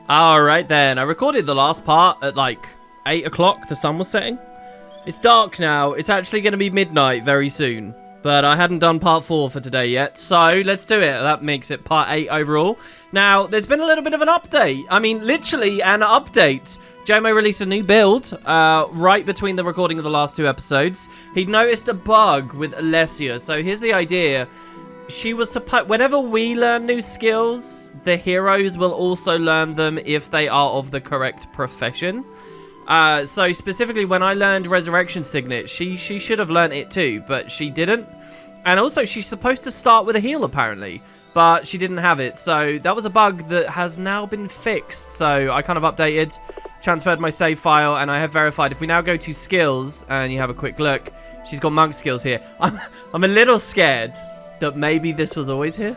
Alright then, I recorded the last part at like 8 o'clock, the sun was setting. It's dark now, it's actually going to be midnight very soon. But I hadn't done part 4 for today yet, so let's do it. That makes it part 8 overall. Now, there's been a little bit of an update. I mean, literally an update. Jomo released a new build right between the recording of the last 2 episodes. He'd noticed a bug with Alessia, so here's the idea. She was supposed, whenever we learn new skills, the heroes will also learn them if they are of the correct profession. So specifically when I learned Resurrection Signet, she should have learned it too, but she didn't. And also she's supposed to start with a heal apparently, but she didn't have it. So that was a bug that has now been fixed. So I kind of updated, transferred my save file, and I have verified. If we now go to skills and you have a quick look, she's got monk skills here. I'm a little scared that maybe this was always here.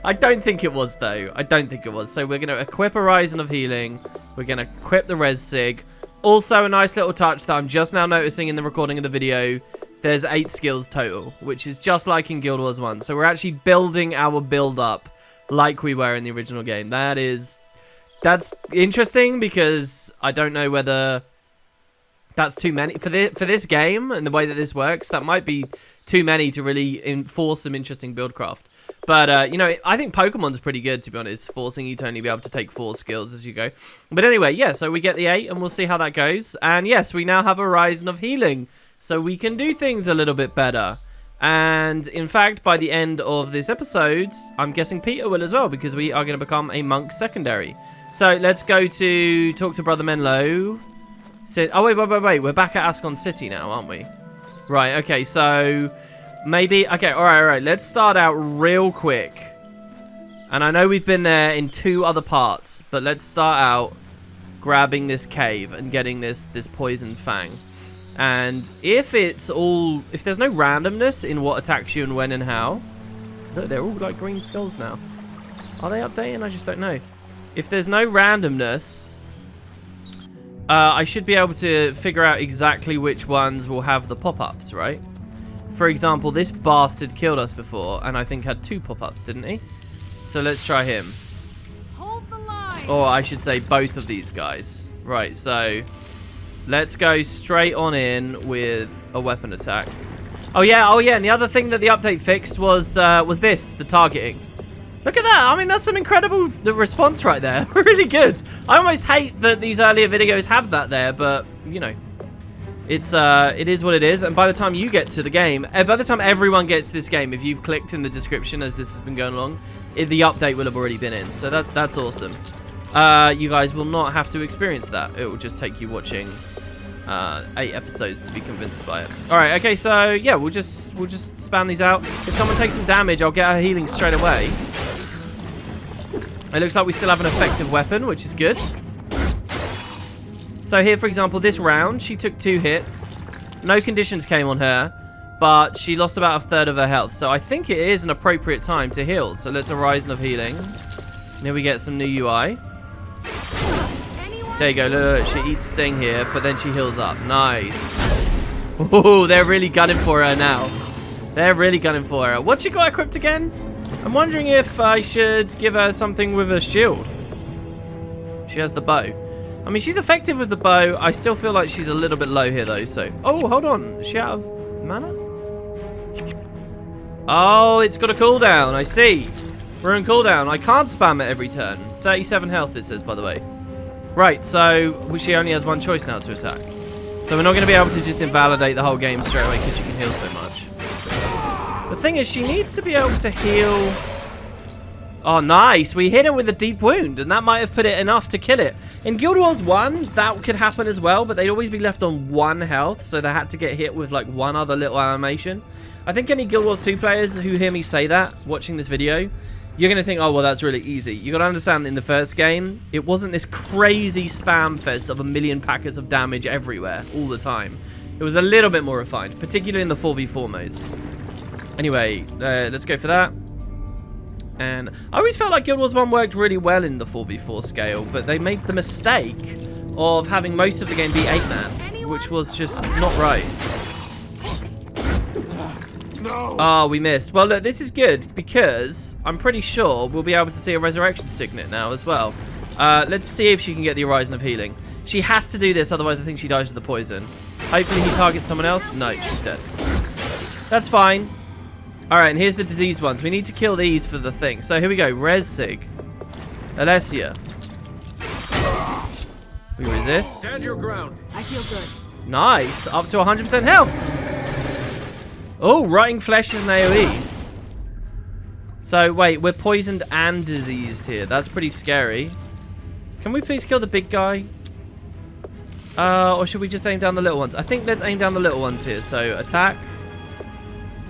I don't think it was though. I don't think it was. So we're going to equip Horizon of Healing. We're going to equip the Res Sig. Also a nice little touch that I'm just now noticing in the recording of the video. There's 8 skills total, which is just like in Guild Wars 1. So we're actually building our build up like we were in the original game. That's interesting because I don't know whether that's too many for this game and the way that this works. That might be too many to really enforce some interesting buildcraft. But, you know, I think Pokemon's pretty good, to be honest, forcing you to only be able to take 4 skills as you go. But anyway, yeah, so we get the 8, and we'll see how that goes. And, yes, we now have Horizon of Healing, so we can do things a little bit better. And, in fact, by the end of this episode, I'm guessing Peter will as well, because we are going to become a monk secondary. So, let's go to talk to Brother Mhenlo. Oh, wait. We're back at Ascon City now, aren't we? Right, okay, so maybe... Okay, all right. Let's start out real quick. And I know we've been there in 2 other parts, but let's start out grabbing this cave and getting this poison fang. And if there's no randomness in what attacks you and when and how... Look, they're all like green skulls now. Are they updating? I just don't know. If there's no randomness... I should be able to figure out exactly which ones will have the pop-ups, right? For example, this bastard killed us before, and I think had 2 pop-ups, didn't he? So let's try him. Hold the line. Or I should say both of these guys. Right, so let's go straight on in with a weapon attack. Oh yeah, and the other thing that the update fixed was the targeting. Look at that. I mean, that's some incredible response right there. Really good. I almost hate that these earlier videos have that there, but, you know, it is what it is. And by the time you get to the game, by the time everyone gets to this game, if you've clicked in the description as this has been going along, the update will have already been in. So that's awesome. You guys will not have to experience that. It will just take you watching 8 episodes to be convinced by it. All right, okay, so yeah, we'll just spam these out. If someone takes some damage, I'll get her healing straight away. It looks like we still have an effective weapon, which is good. So here, for example, this round, she took 2 hits. No conditions came on her, but she lost about 1/3 of her health. So I think it is an appropriate time to heal. So let's Horizon of Healing. And here we get some new UI. There you go, look, she eats Sting here, but then she heals up. Nice. Oh, they're really gunning for her now. They're really gunning for her. What's she got equipped again? I'm wondering if I should give her something with a shield. She has the bow. I mean, she's effective with the bow. I still feel like she's a little bit low here, though, so... Oh, hold on. Is she out of mana? Oh, it's got a cooldown. I see. We're in cooldown. I can't spam it every turn. 37 health, it says, by the way. Right, so she only has 1 choice now to attack. So we're not going to be able to just invalidate the whole game straight away because she can heal so much. The thing is, she needs to be able to heal... Oh, nice. We hit him with a deep wound, and that might have put it enough to kill it. In Guild Wars 1, that could happen as well, but they'd always be left on 1 health, so they had to get hit with, like, 1 other little animation. I think any Guild Wars 2 players who hear me say that, watching this video, you're going to think, oh, well, that's really easy. You got to understand that in the first game, it wasn't this crazy spam fest of 1 million packets of damage everywhere, all the time. It was a little bit more refined, particularly in the 4v4 modes. Anyway, let's go for that. And I always felt like Guild Wars 1 worked really well in the 4v4 scale, but they made the mistake of having most of the game be 8-man, which was just not right. No. Oh, we missed. Well, look, this is good because I'm pretty sure we'll be able to see a Resurrection Signet now as well. Let's see if she can get the Horizon of Healing. She has to do this, otherwise I think she dies to the poison. Hopefully he targets someone else. No, she's dead. That's fine. Alright, and here's the disease ones. We need to kill these for the thing. So here we go. Rezig. Alessia. We resist. Stand your ground. I feel good. Nice. Up to 100% health. Oh, rotting flesh is an AoE. So, wait. We're poisoned and diseased here. That's pretty scary. Can we please kill the big guy? Or should we just aim down the little ones? I think let's aim down the little ones here. So, attack.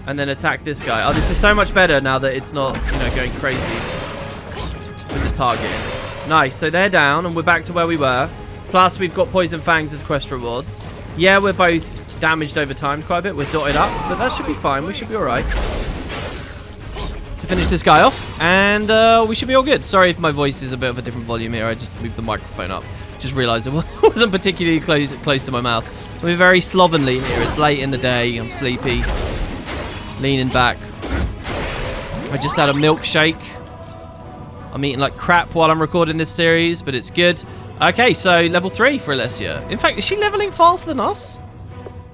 And then attack this guy. Oh, this is so much better now that it's not, you know, going crazy with the targeting. Nice. So they're down, and we're back to where we were. Plus, we've got Poison Fangs as quest rewards. Yeah, we're both damaged over time quite a bit. We're dotted up, but that should be fine. We should be all right. To finish this guy off, and we should be all good. Sorry if my voice is a bit of a different volume here. I just moved the microphone up. Just realised it wasn't particularly close to my mouth. We're very slovenly here. It's late in the day. I'm sleepy. Leaning back. I just had a milkshake. I'm eating like crap while I'm recording this series, but it's good. Okay, so level 3 for Alessia. In fact, is she leveling faster than us?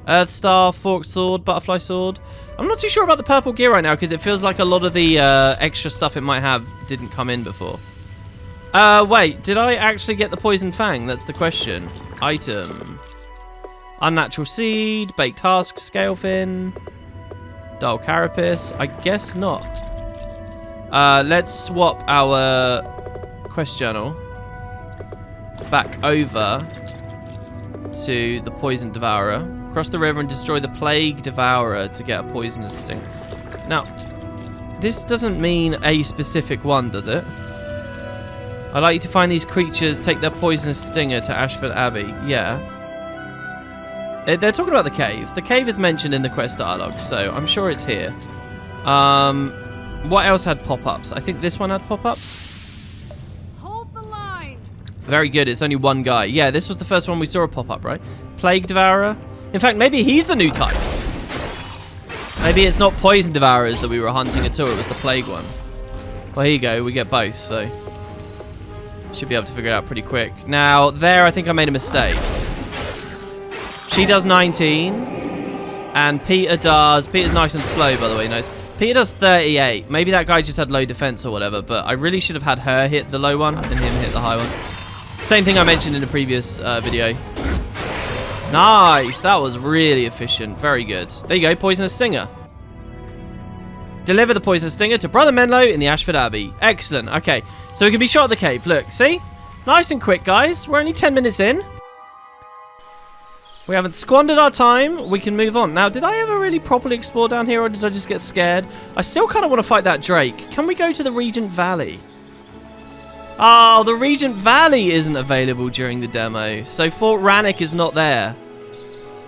Earth Star, Forked Sword, Butterfly Sword. I'm not too sure about the purple gear right now because it feels like a lot of the extra stuff it might have didn't come in before. Wait, did I actually get the Poison Fang? That's the question. Item. Unnatural Seed, Baked Husk, Scale Fin. Dull Carapace? I guess not. Let's swap our quest journal back over to the Poison Devourer. Cross the river and destroy the Plague Devourer to get a poisonous sting. Now, this doesn't mean a specific one, does it? I'd like you to find these creatures, take their poisonous stinger to Ashford Abbey. Yeah. They're talking about the cave. The cave is mentioned in the quest dialogue, so I'm sure it's here. What else had pop-ups? I think this one had pop-ups. Hold the line. Very good. It's only one guy. Yeah, this was the first one we saw a pop-up, right? Plague Devourer. In fact, maybe he's the new type. Maybe it's not Poison Devourers that we were hunting at all. It was the Plague one. Well, here you go. We get both, so should be able to figure it out pretty quick. Now, there, I think I made a mistake. She does 19, and Peter does... Peter's nice and slow, by the way, nice. Peter does 38. Maybe that guy just had low defense or whatever, but I really should have had her hit the low one and him hit the high one. Same thing I mentioned in the previous video. Nice. That was really efficient. Very good. There you go. Poisonous Stinger. Deliver the Poisonous Stinger to Brother Mhenlo in the Ashford Abbey. Excellent. Okay. So we can be shot at the cave. Look. See? Nice and quick, guys. We're only 10 minutes in. We haven't squandered our time. We can move on. Now, did I ever really properly explore down here, or did I just get scared? I still kind of want to fight that Drake. Can we go to the Regent Valley? Oh, the Regent Valley isn't available during the demo. So Fort Rannick is not there.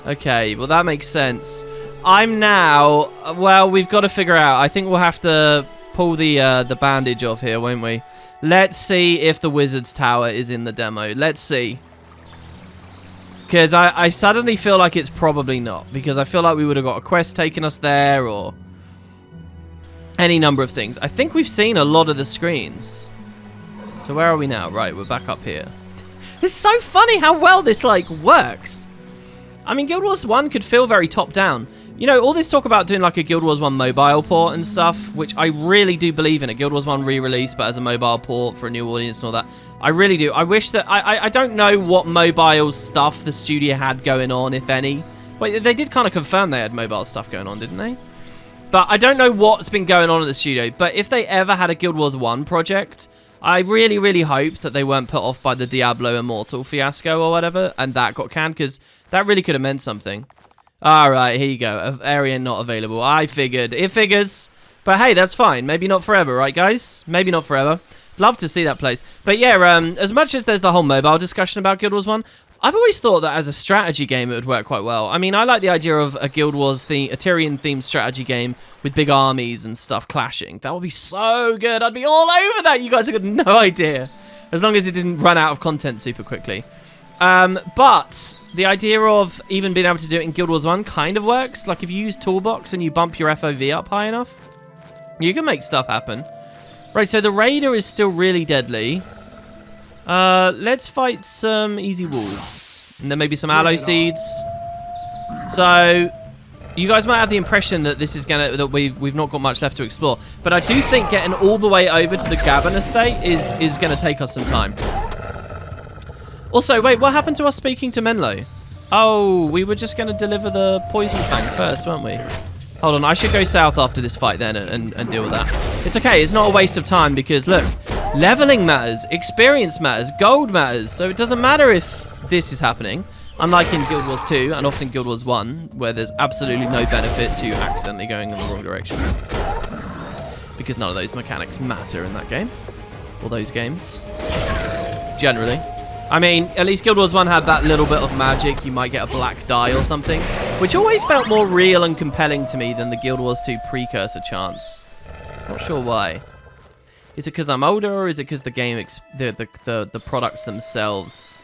Okay, well, that makes sense. I'm now... Well, we've got to figure out. I think we'll have to pull the bandage off here, won't we? Let's see if the Wizard's Tower is in the demo. Let's see. Because I suddenly feel like it's probably not. Because I feel like we would have got a quest taking us there, or any number of things. I think we've seen a lot of the screens. So where are we now? Right, we're back up here. It's so funny how well this, like, works. I mean, Guild Wars 1 could feel very top-down. You know, all this talk about doing, like, a Guild Wars 1 mobile port and stuff, which I really do believe in. A Guild Wars 1 re-release, but as a mobile port for a new audience and all that. I really do. I wish that... I don't know what mobile stuff the studio had going on, if any. Wait, they did kind of confirm they had mobile stuff going on, didn't they? But I don't know what's been going on at the studio. But if they ever had a Guild Wars 1 project... I really, really hope that they weren't put off by the Diablo Immortal fiasco or whatever, and that got canned, because that really could have meant something. Alright, here you go. Area not available. I figured. It figures. But hey, that's fine. Maybe not forever, right, guys? Maybe not forever. Love to see that place. But yeah, as much as there's the whole mobile discussion about Guild Wars 1, I've always thought that as a strategy game it would work quite well. I mean, I like the idea of a Guild Wars, a Tyrion-themed strategy game with big armies and stuff clashing. That would be so good. I'd be all over that. You guys have got no idea. As long as it didn't run out of content super quickly. But the idea of even being able to do it in Guild Wars 1 kind of works. Like if you use Toolbox and you bump your FOV up high enough, you can make stuff happen. Right, so the Raider is still really deadly. Let's fight some easy wolves. And then maybe some aloe seeds. So, you guys might have the impression that this is that we've not got much left to explore. But I do think getting all the way over to the Gabon estate is gonna take us some time. Also, wait, what happened to us speaking to Mhenlo? Oh, we were just gonna deliver the poison fang first, weren't we? Hold on, I should go south after this fight then and deal with that. It's okay, it's not a waste of time because look, leveling matters, experience matters, gold matters, so it doesn't matter if this is happening. Unlike in Guild Wars 2 and often Guild Wars 1, where there's absolutely no benefit to accidentally going in the wrong direction. Because none of those mechanics matter in that game. Or those games. Generally. I mean, at least Guild Wars 1 had that little bit of magic. You might get a black die or something. Which always felt more real and compelling to me than the Guild Wars 2 precursor chance. Not sure why. Is it because I'm older, or is it because the game, the products themselves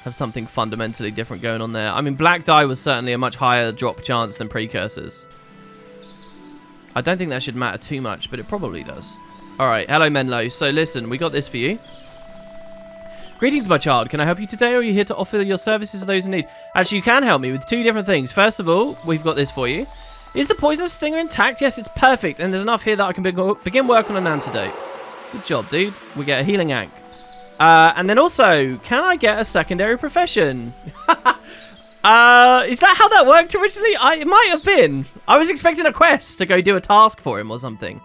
have something fundamentally different going on there? I mean, black die was certainly a much higher drop chance than precursors. I don't think that should matter too much, but it probably does. Alright, hello Mhenlo. So listen, we got this for you. Greetings, my child. Can I help you today, or are you here to offer your services to those in need? Actually, you can help me with two different things. First of all, we've got this for you. Is the poisonous stinger intact? Yes, it's perfect, and there's enough here that I can begin work on an antidote. Good job, dude. We get a healing ank. And then also, can I get a secondary profession? Is that how that worked originally? It might have been. I was expecting a quest to go do a task for him or something.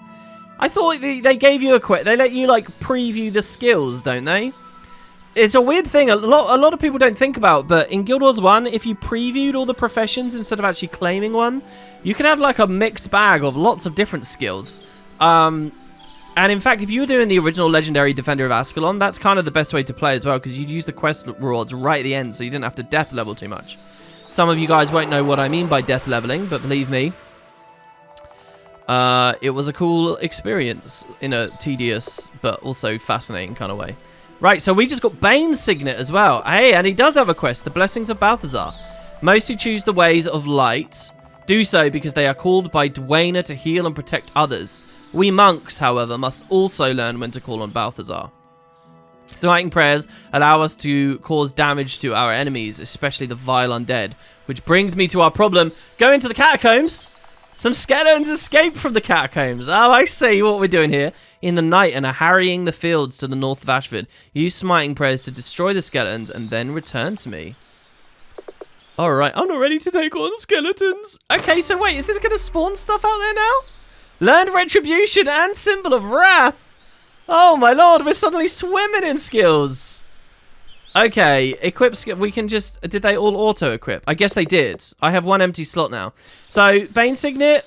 I thought they gave you a quest. They let you, like, preview the skills, don't they? It's a weird thing. A lot of people don't think about, but in Guild Wars 1, if you previewed all the professions instead of actually claiming one, you could have, like, a mixed bag of lots of different skills. And in fact, if you were doing the original Legendary Defender of Ascalon, that's kind of the best way to play as well, because you'd use the quest rewards right at the end, so you didn't have to death level too much. Some of you guys won't know what I mean by death leveling, but believe me, it was a cool experience in a tedious but also fascinating kind of way. Right, so we just got Bane's Signet as well. Hey, and he does have a quest, the Blessings of Balthazar. Most who choose the ways of light do so because they are called by Dwayne to heal and protect others. We monks, however, must also learn when to call on Balthazar. Smiting prayers allow us to cause damage to our enemies, especially the vile undead. Which brings me to our problem. Go into the catacombs. Some skeletons escaped from the catacombs. Oh, I see what we're doing here. In the night and are harrying the fields to the north of Ashford. Use smiting prayers to destroy the skeletons and then return to me. Alright, I'm not ready to take on skeletons. Okay, so wait, is this going to spawn stuff out there now? Learned Retribution and Symbol of Wrath. Oh my lord, we're suddenly swimming in skills. Okay, equip skill. We can just... Did they all auto-equip? I guess they did. I have one empty slot now. So, Bane Signet.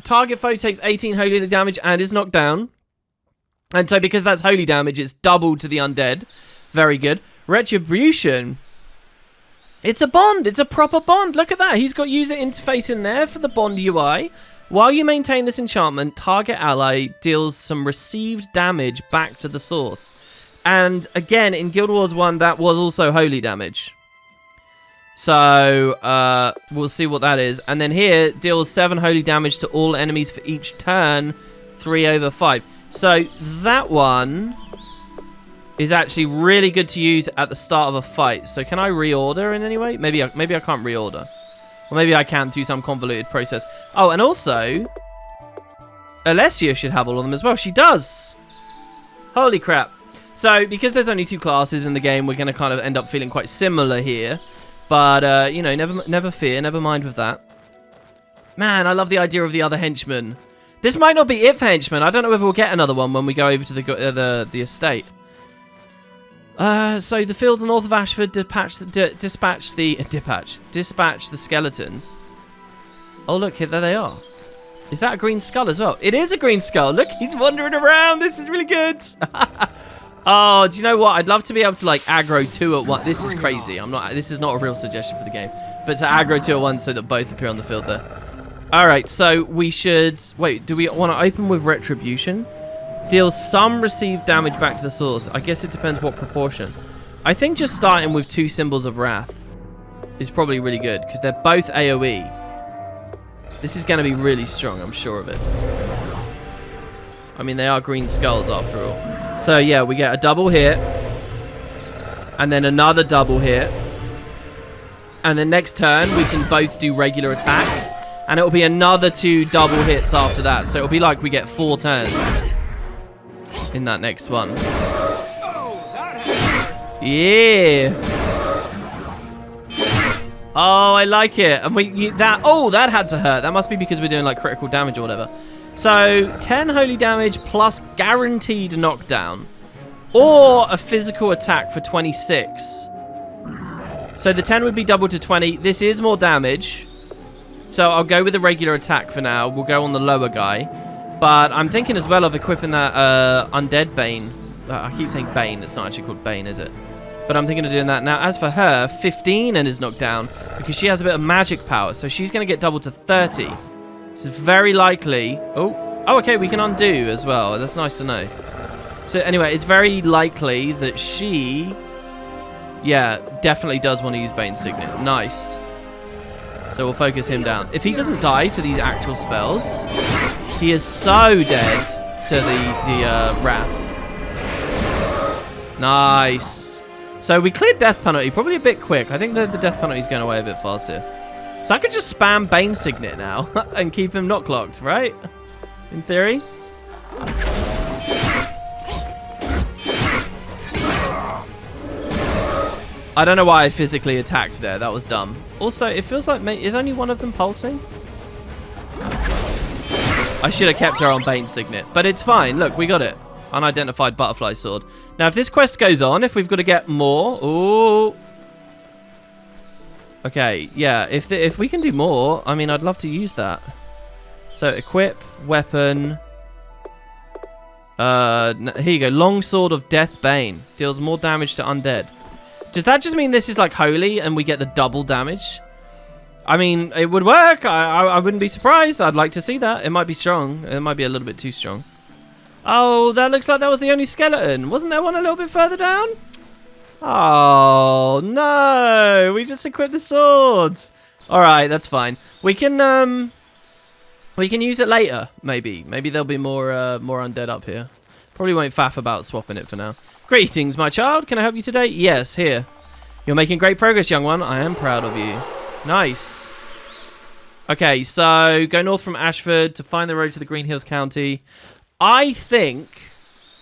Target foe takes 18 holy damage and is knocked down. And so because that's holy damage, it's doubled to the undead. Very good. Retribution. It's a bond. It's a proper bond. Look at that. He's got user interface in there for the bond UI. While you maintain this enchantment, target ally deals some received damage back to the source. And again, in Guild Wars 1, that was also holy damage. So, we'll see what that is. And then here, deals 7 holy damage to all enemies for each turn, 3/5. So, that one is actually really good to use at the start of a fight. So, can I reorder in any way? Maybe I can't reorder. Or maybe I can through some convoluted process. Oh, and also, Alessia should have all of them as well. She does. Holy crap. So, because there's only 2 classes in the game, we're going to kind of end up feeling quite similar here. But, you know, never fear, never mind with that. Man, I love the idea of the other henchman. This might not be it for henchmen. I don't know if we'll get another one when we go over to the estate. So the fields north of Ashford dispatch the skeletons. Oh, look, here, there they are. Is that a green skull as well? It is a green skull. Look, he's wandering around. This is really good. Oh, do you know what? I'd love to be able to, like, aggro 2 at once. This is crazy. This is not a real suggestion for the game. But to aggro 2 at once so that both appear on the field there. Alright, so we should... Wait, do we want to open with Retribution? Deals some received damage back to the source. I guess it depends what proportion. I think just starting with 2 Symbols of Wrath is probably really good, because they're both AoE. This is going to be really strong, I'm sure of it. I mean, they are green skulls after all. So, yeah, we get a double hit. And then another double hit. And then next turn, we can both do regular attacks. And it'll be another 2 double hits after that. So it'll be like we get 4 turns in that next one. Yeah. Oh, I like it. And that had to hurt. That must be because we're doing like critical damage or whatever. So 10 holy damage plus guaranteed knockdown. Or a physical attack for 26. So the 10 would be doubled to 20. This is more damage. So I'll go with the regular attack for now. We'll go on the lower guy. But I'm thinking as well of equipping that undead Bane. I keep saying Bane. It's not actually called Bane, is it? But I'm thinking of doing that. Now, as for her, 15 and is knocked down because she has a bit of magic power. So she's going to get doubled to 30. So it's very likely... Oh, okay, we can undo as well. That's nice to know. So anyway, it's very likely that she... Yeah, definitely does want to use Bane's Signet. Nice. So we'll focus him down. If he doesn't die to these actual spells, he is so dead to the Wrath. Nice. So we cleared Death Penalty, probably a bit quick. I think the Death Penalty is going away a bit faster. So I could just spam Bane's Signet now and keep him not clocked, right? In theory. I don't know why I physically attacked there. That was dumb. Also, it feels like... Is only one of them pulsing? I should have kept her on Bane's Signet. But it's fine. Look, we got it. Unidentified butterfly sword. Now, if this quest goes on, if we've got to get more... Ooh. Okay, yeah. If we can do more, I mean, I'd love to use that. So, equip, weapon... here you go. Longsword of Death Bane. Deals more damage to undead. Does that just mean this is like holy and we get the double damage? I mean, it would work. I wouldn't be surprised. I'd like to see that. It might be strong. It might be a little bit too strong. Oh, that looks like that was the only skeleton. Wasn't there one a little bit further down? Oh, no. We just equipped the swords. All right, that's fine. We can use it later, maybe. Maybe there'll be more undead up here. Probably won't faff about swapping it for now. Greetings, my child. Can I help you today? Yes, here. You're making great progress, young one. I am proud of you. Nice. Okay, so go north from Ashford to find the road to the Green Hills County. I think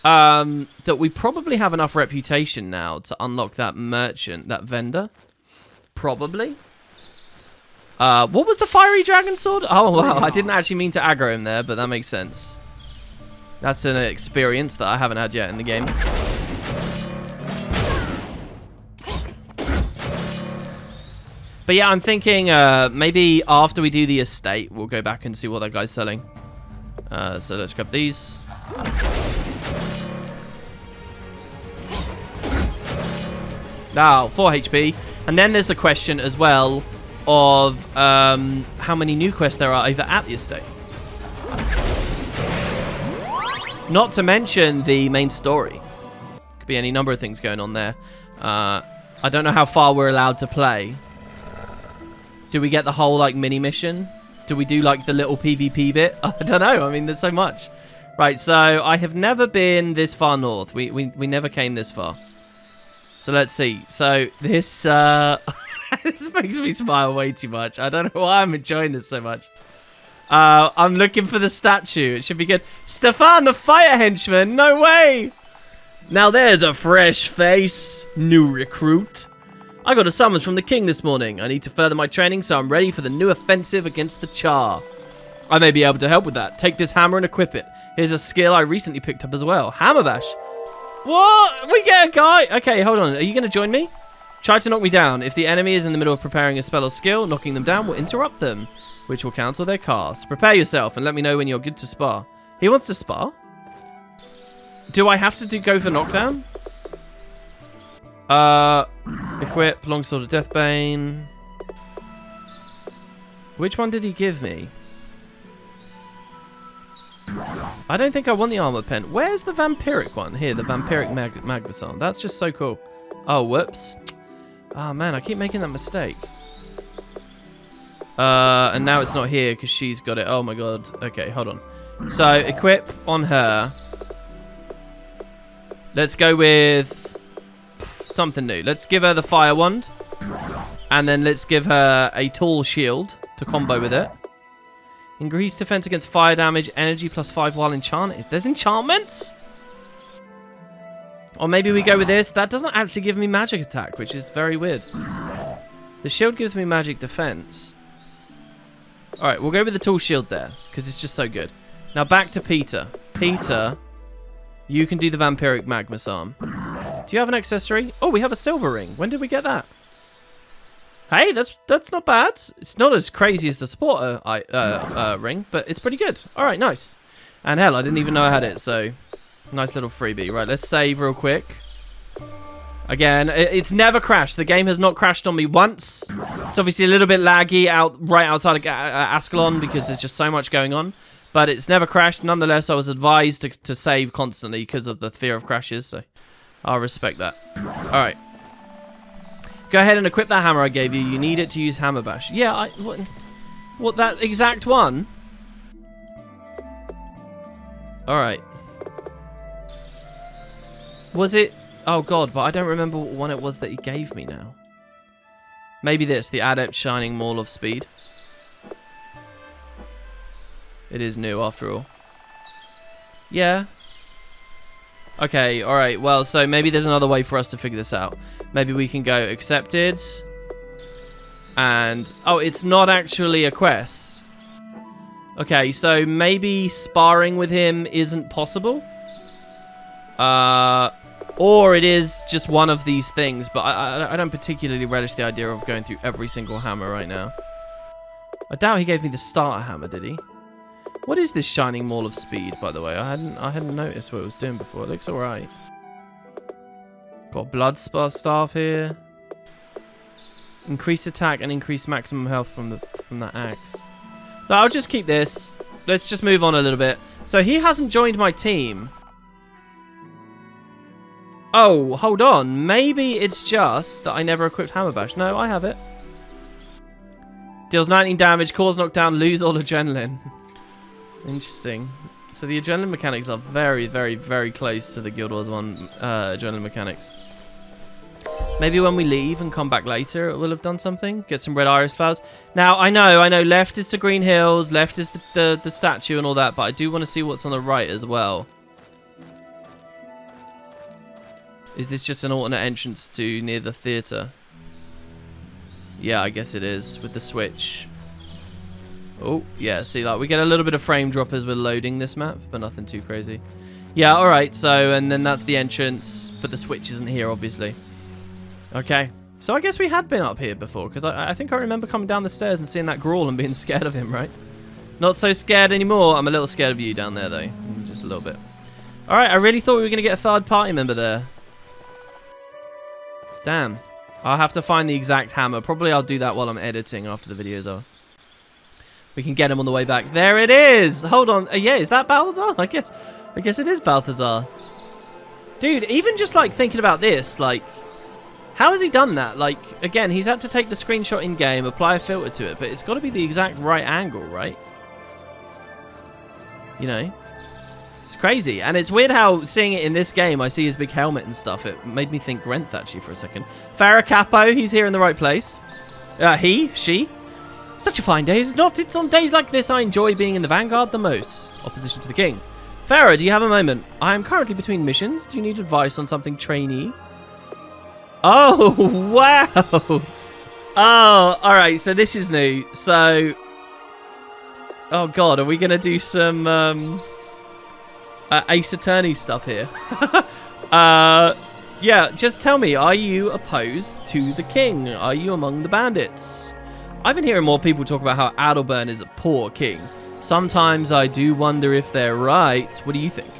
that we probably have enough reputation now to unlock that merchant, that vendor. Probably. What was the fiery dragon sword? Oh, wow. I didn't actually mean to aggro him there, but that makes sense. That's an experience that I haven't had yet in the game. But yeah, I'm thinking maybe after we do the estate, we'll go back and see what that guy's selling. So let's grab these. Now, 4 HP. And then there's the question as well of how many new quests there are over at the estate. Not to mention the main story. Could be any number of things going on there. I don't know how far we're allowed to play. Do we get the whole, like, mini-mission? Do we do, like, the little PvP bit? I don't know. I mean, there's so much. Right, so I have never been this far north. We never came this far. So let's see. So this, this makes me smile way too much. I don't know why I'm enjoying this so much. I'm looking for the statue. It should be good. Stefan, the fire henchman. No way. Now there's a fresh face. New recruit. I got a summons from the king this morning. I need to further my training, so I'm ready for the new offensive against the Char. I may be able to help with that. Take this hammer and equip it. Here's a skill I recently picked up as well. Hammer bash. What? We get a guy. Okay, hold on. Are you going to join me? Try to knock me down. If the enemy is in the middle of preparing a spell or skill, knocking them down will interrupt them, which will cancel their cast. Prepare yourself and let me know when you're good to spar. He wants to spar? Do I have to go for knockdown? Equip, Longsword of Deathbane. Which one did he give me? I don't think I want the armor pen. Where's the vampiric one? Here, the vampiric magmason. That's just so cool. Oh, whoops. Oh, man, I keep making that mistake. And now it's not here because she's got it. Oh, my God. Okay, hold on. So, equip on her. Let's go with something new. Let's give her the fire wand. And then let's give her a tall shield to combo with it. Increased defense against fire damage, energy +5 while enchanted. There's enchantments? Or maybe we go with this. That doesn't actually give me magic attack, which is very weird. The shield gives me magic defense. Alright, we'll go with the tall shield there, because it's just so good. Now back to Peter. Peter, you can do the vampiric Magnus arm. Do you have an accessory? Oh, we have a silver ring. When did we get that? Hey, that's not bad. It's not as crazy as the supporter ring, but it's pretty good. All right, nice. And hell, I didn't even know I had it, so nice little freebie. Right, let's save real quick. Again, it's never crashed. The game has not crashed on me once. It's obviously a little bit laggy right outside of Ascalon because there's just so much going on. But it's never crashed. Nonetheless, I was advised to save constantly because of the fear of crashes, so I'll respect that. All right. Go ahead and equip that hammer I gave you. You need it to use hammer bash. Yeah, what that exact one? All right. Was it? Oh god, but I don't remember what one it was that he gave me now. Maybe this, the Adept Shining Maul of Speed. It is new after all. Yeah. Okay, alright, well, so maybe there's another way for us to figure this out. Maybe we can go accepted. And, oh, it's not actually a quest. Okay, so maybe sparring with him isn't possible. Or it is just one of these things, but I don't particularly relish the idea of going through every single hammer right now. I doubt he gave me the starter hammer, did he? What is this Shining Maul of Speed, by the way? I hadn't noticed what it was doing before. It looks alright. Got Blood Staff here. Increase attack and increase maximum health from that axe. No, I'll just keep this. Let's just move on a little bit. So he hasn't joined my team. Oh, hold on. Maybe it's just that I never equipped Hammer Bash. No, I have it. Deals 19 damage, cause knockdown, lose all adrenaline. Interesting. So the adrenaline mechanics are very, very, very close to the Guild Wars 1 adrenaline mechanics. Maybe when we leave and come back later, it will have done something. Get some red iris flowers. Now, I know, left is to Green Hills, left is the statue and all that, but I do want to see what's on the right as well. Is this just an alternate entrance to near the theatre? Yeah, I guess it is, with the switch. Oh, yeah, see, like, we get a little bit of frame drop as we're loading this map, but nothing too crazy. Yeah, alright, so, and then that's the entrance, but the switch isn't here, obviously. Okay, so I guess we had been up here before, because I think I remember coming down the stairs and seeing that Grawl and being scared of him, right? Not so scared anymore. I'm a little scared of you down there, though. Just a little bit. Alright, I really thought we were going to get a third party member there. Damn. I'll have to find the exact hammer. Probably I'll do that while I'm editing after the video's over. We can get him on the way back. There it is! Hold on. Yeah, is that Balthazar? I guess it is Balthazar. Dude, even just like thinking about this, like, how has he done that? Like, again, he's had to take the screenshot in-game, apply a filter to it, but it's got to be the exact right angle, right? You know? It's crazy. And it's weird how, seeing it in this game, I see his big helmet and stuff. It made me think Grenth, actually, for a second. Farah Capo, he's here in the right place. She. Such a fine day, is it not? It's on days like this I enjoy being in the vanguard the most. Opposition to the king. Farah, do you have a moment? I am currently between missions. Do you need advice on something, trainee? Oh, wow. Oh, alright, so this is new. So, oh god, are we going to do some Ace Attorney stuff here? Yeah, just tell me, are you opposed to the king? Are you among the bandits? I've been hearing more people talk about how Adalburn is a poor king. Sometimes I do wonder if they're right. What do you think?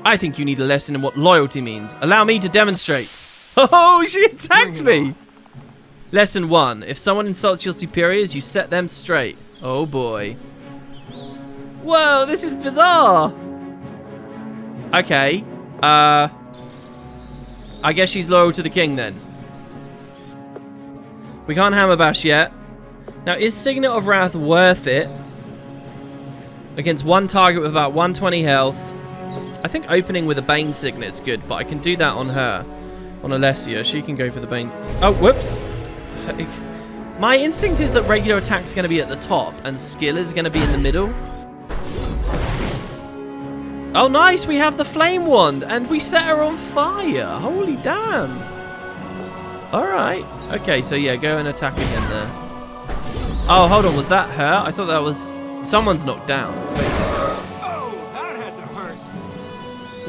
I think you need a lesson in what loyalty means. Allow me to demonstrate. Oh, she attacked me! Lesson 1. If someone insults your superiors, you set them straight. Oh boy. Whoa, this is bizarre! Okay. I guess she's loyal to the king then. We can't hammer bash yet. Now, is Signet of Wrath worth it? Against one target with about 120 health. I think opening with a Bane Signet's good, but I can do that on her. on Alessia. She can go for the Bane. Oh, whoops. My instinct is that regular attack is going to be at the top and skill is going to be in the middle. Oh, nice. We have the flame wand and we set her on fire. Holy damn. All right. Okay, so yeah, go and attack again there. Oh, hold on. Was that her? I thought that was... Someone's knocked down, basically. Oh, that had to hurt.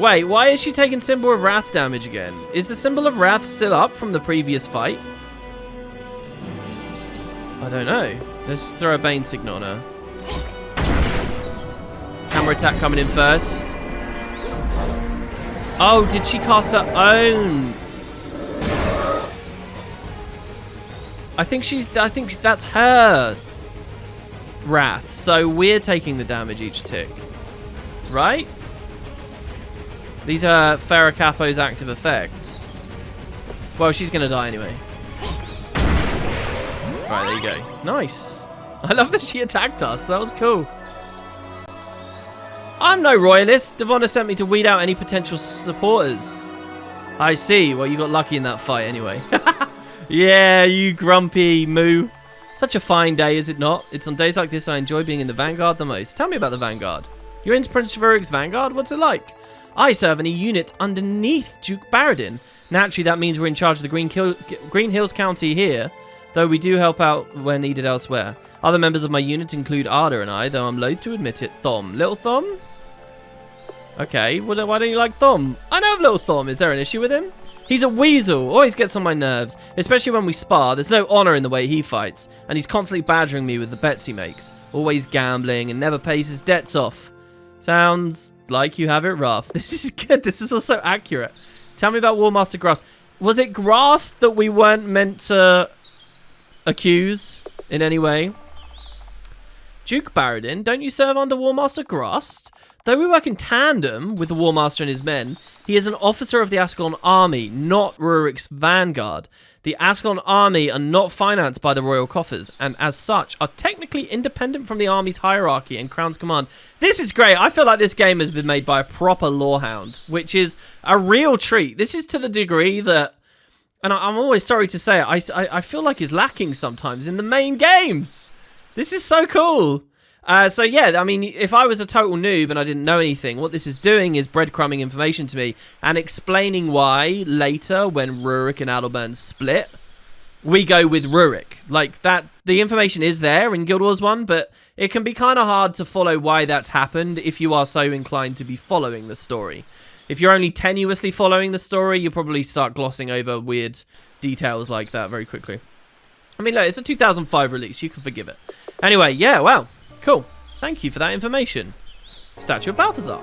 Wait, why is she taking Symbol of Wrath damage again? Is the Symbol of Wrath still up from the previous fight? I don't know. Let's throw a Bane Signal on her. Camera attack coming in first. Oh, did she cast her own? I think that's her Wrath. So we're taking the damage each tick. Right? These are Ferrocapo's active effects. Well, she's gonna die anyway. Right, there you go. Nice. I love that she attacked us. That was cool. I'm no royalist. Devourer sent me to weed out any potential supporters. I see. Well, you got lucky in that fight anyway. Yeah, you grumpy moo. Such a fine day, is it not? It's on days like this I enjoy being in the Vanguard the most. Tell me about the Vanguard. You're in Prince Rurik's Vanguard? What's it like? I serve in a unit underneath Duke Baradin. Naturally, that means we're in charge of the Green Hills County here, though we do help out where needed elsewhere. Other members of my unit include Arda and I, though I'm loath to admit it. Thom. Little Thom? Okay, why don't you like Thom? I know of Little Thom. Is there an issue with him? He's a weasel. Always gets on my nerves, especially when we spar. There's no honor in the way he fights, and he's constantly badgering me with the bets he makes. Always gambling and never pays his debts off. Sounds like you have it rough. This is good. This is also accurate. Tell me about Warmaster Grass. Was it Grass that we weren't meant to accuse in any way? Duke Baradin, don't you serve under Warmaster Grust? Though we work in tandem with the Warmaster and his men, he is an officer of the Ascalon army, not Rurik's vanguard. The Ascalon army are not financed by the royal coffers, and as such, are technically independent from the army's hierarchy and Crown's command. This is great. I feel like this game has been made by a proper lorehound, which is a real treat. This is to the degree that, and I'm always sorry to say it, I feel like is lacking sometimes in the main games. This is so cool. So yeah, I mean, if I was a total noob and I didn't know anything, what this is doing is breadcrumbing information to me and explaining why later, when Rurik and Adalbern split, we go with Rurik. Like that, the information is there in Guild Wars 1, but it can be kind of hard to follow why that's happened if you are so inclined to be following the story. If you're only tenuously following the story, you'll probably start glossing over weird details like that very quickly. I mean, look, it's a 2005 release. You can forgive it. Anyway, yeah, well. Cool. Thank you for that information. Statue of Balthazar.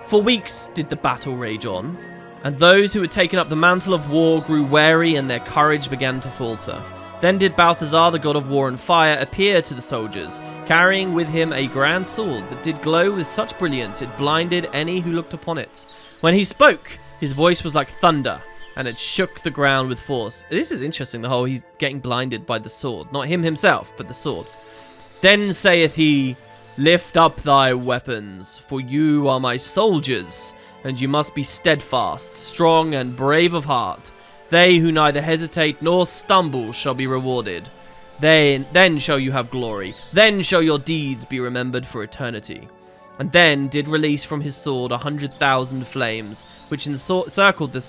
For weeks did the battle rage on, and those who had taken up the mantle of war grew wary and their courage began to falter. Then did Balthazar, the god of war and fire, appear to the soldiers, carrying with him a grand sword that did glow with such brilliance it blinded any who looked upon it. When he spoke, his voice was like thunder, and it shook the ground with force. This is interesting, the whole he's getting blinded by the sword. Not him himself, but the sword. Then saith he, lift up thy weapons, for you are my soldiers, and you must be steadfast, strong, and brave of heart. They who neither hesitate nor stumble shall be rewarded. Then shall you have glory. Then shall your deeds be remembered for eternity. And then did release from his sword 100,000 flames, which encircled the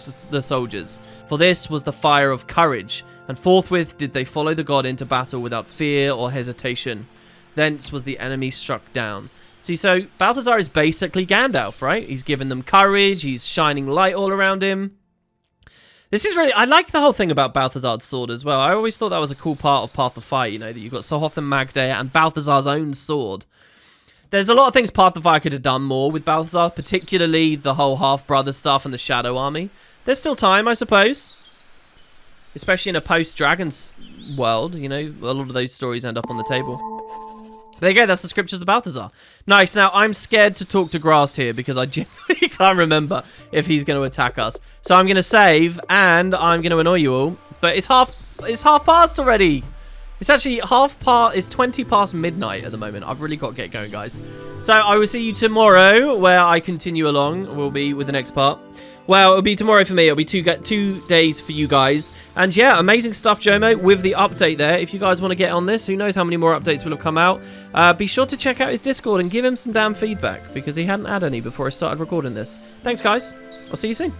soldiers. For this was the fire of courage, and forthwith did they follow the god into battle without fear or hesitation. Thence was the enemy struck down. See, so Balthazar is basically Gandalf, right? He's given them courage, he's shining light all around him. This is really, I like the whole thing about Balthazar's sword as well. I always thought that was a cool part of Path of Fire, you know, that you've got Sohoth and Magdair and Balthazar's own sword. There's a lot of things Path of Fire could have done more with Balthazar, particularly the whole half-brother stuff and the Shadow Army. There's still time, I suppose. Especially in a post-Dragons world, you know, a lot of those stories end up on the table. There you go, that's the Scriptures of Balthazar. Nice, now I'm scared to talk to Grast here because I genuinely can't remember if he's going to attack us. So I'm going to save and I'm going to annoy you all. But it's half past already. It's actually it's 20 past midnight at the moment. I've really got to get going, guys. So I will see you tomorrow where I continue along. We'll be with the next part. Well, it'll be tomorrow for me. It'll be 2 days for you guys. And yeah, amazing stuff, Jomo, with the update there. If you guys want to get on this, who knows how many more updates will have come out. Be sure to check out his Discord and give him some damn feedback because he hadn't had any before I started recording this. Thanks, guys. I'll see you soon.